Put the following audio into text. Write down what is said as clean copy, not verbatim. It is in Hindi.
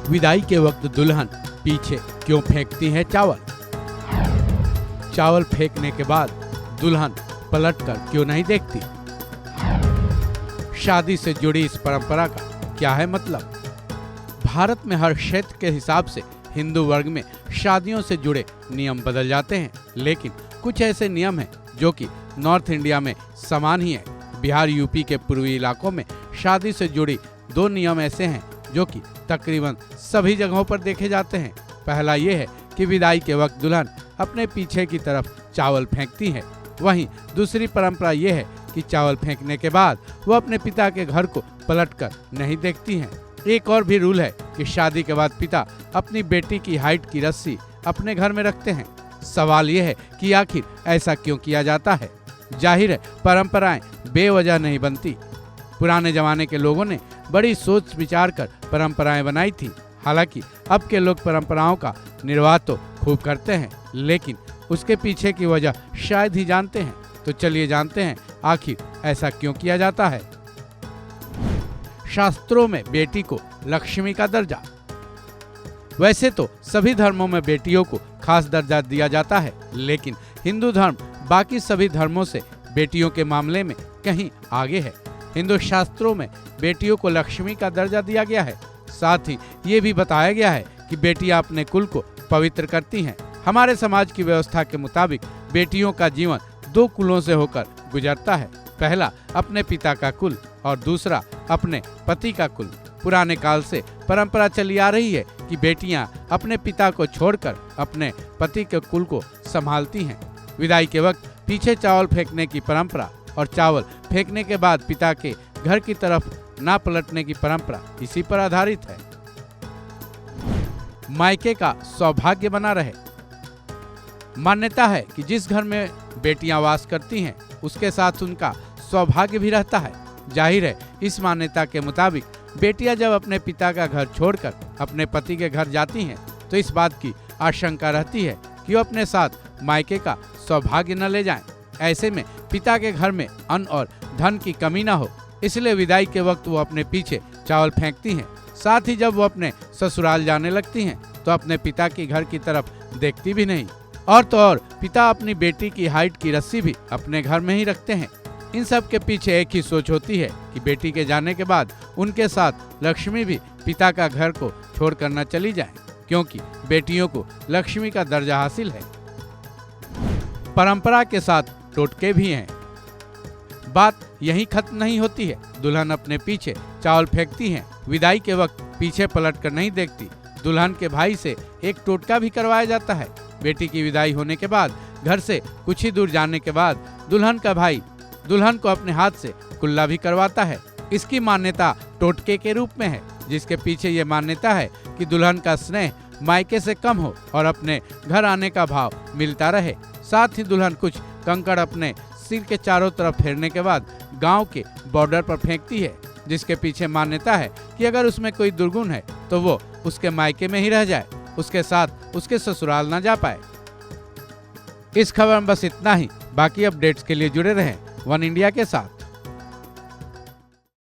विदाई के वक्त दुल्हन पीछे क्यों फेंकती है चावल? चावल फेंकने के बाद दुल्हन पलटकर क्यों नहीं देखती? शादी से जुड़ी इस परंपरा का क्या है मतलब? भारत में हर क्षेत्र के हिसाब से हिंदू वर्ग में शादियों से जुड़े नियम बदल जाते हैं, लेकिन कुछ ऐसे नियम हैं जो कि नॉर्थ इंडिया में समान ही है। बिहार यूपी के पूर्वी इलाकों में शादी से जुड़ी दो नियम ऐसे हैं जो कि तकरीबन सभी जगहों पर देखे जाते हैं। पहला ये है कि विदाई के वक्त दुल्हन अपने पीछे की तरफ चावल फेंकती है। वहीं दूसरी परंपरा ये है कि चावल फेंकने के बाद वो अपने पिता के घर को पलटकर नहीं देखती हैं। एक और भी रूल है कि शादी के बाद पिता अपनी बेटी की हाइट की रस्सी अपने घर में रखते हैं। सवाल ये है कि आखिर ऐसा क्यों किया जाता है? जाहिर है परंपराएं बेवजह नहीं बनती। पुराने जमाने के लोगों ने बड़ी सोच विचार कर परंपराएं बनाई थी। हालांकि अब के लोग परंपराओं का निर्वाह तो खूब करते हैं, लेकिन उसके पीछे की वजह शायद ही जानते हैं। तो चलिए जानते हैं आखिर ऐसा क्यों किया जाता है। शास्त्रों में बेटी को लक्ष्मी का दर्जा। वैसे तो सभी धर्मों में बेटियों को खास दर्जा दिया जाता है, लेकिन हिंदू धर्म बाकी सभी धर्मों से बेटियों के मामले में कहीं आगे है। हिंदू शास्त्रों में बेटियों को लक्ष्मी का दर्जा दिया गया है। साथ ही ये भी बताया गया है कि बेटियां अपने कुल को पवित्र करती हैं। हमारे समाज की व्यवस्था के मुताबिक बेटियों का जीवन दो कुलों से होकर गुजरता है। पहला अपने पिता का कुल और दूसरा अपने पति का कुल। पुराने काल से परंपरा चली आ रही है कि बेटियां अपने पिता को छोड़कर अपने पति के कुल को संभालती हैं। विदाई के वक्त पीछे चावल फेंकने की परंपरा और चावल फेंकने के बाद पिता के घर की तरफ ना पलटने की परंपरा इसी पर आधारित है। मायके का सौभाग्य बना रहे। मान्यता है कि जिस घर में बेटियां वास करती हैं उसके साथ उनका सौभाग्य भी रहता है। जाहिर है इस मान्यता के मुताबिक बेटियां जब अपने पिता का घर छोड़कर अपने पति के घर जाती हैं तो इस बात की आशंका रहती है कि वो अपने साथ मायके का सौभाग्य न ले जाएं। ऐसे में पिता के घर में अन्न और धन की कमी न हो, इसलिए विदाई के वक्त वो अपने पीछे चावल फेंकती हैं। साथ ही जब वो अपने ससुराल जाने लगती हैं तो अपने पिता के घर की तरफ देखती भी नहीं। और तो और पिता अपनी बेटी की हाइट की रस्सी भी अपने घर में ही रखते हैं। इन सब के पीछे एक ही सोच होती है कि बेटी के जाने के बाद उनके साथ लक्ष्मी भी पिता का घर को छोड़कर न चली जाए, क्योंकि बेटियों को लक्ष्मी का दर्जा हासिल है। परंपरा के साथ टोटके भी हैं। बात यहीं खत्म नहीं होती है। दुल्हन अपने पीछे चावल फेंकती हैं, विदाई के वक्त पीछे पलटकर नहीं देखती। दुल्हन के भाई से एक टोटका भी करवाया जाता है। बेटी की विदाई होने के बाद घर से कुछ ही दूर जाने के बाद दुल्हन का भाई दुल्हन को अपने हाथ से कुल्ला भी करवाता है। इसकी मान्यता टोटके के रूप में है, जिसके पीछे ये मान्यता है कि दुल्हन का स्नेह मायके से कम हो और अपने घर आने का भाव मिलता रहे। साथ ही दुल्हन कुछ कंकड़ अपने सिर के चारों तरफ फेरने के बाद गांव के बॉर्डर पर फेंकती है, जिसके पीछे मान्यता है कि अगर उसमें कोई दुर्गुण है तो वो उसके मायके में ही रह जाए, उसके साथ उसके ससुराल ना जा पाए। इस खबर में बस इतना ही। बाकी अपडेट्स के लिए जुड़े रहें वन इंडिया के साथ।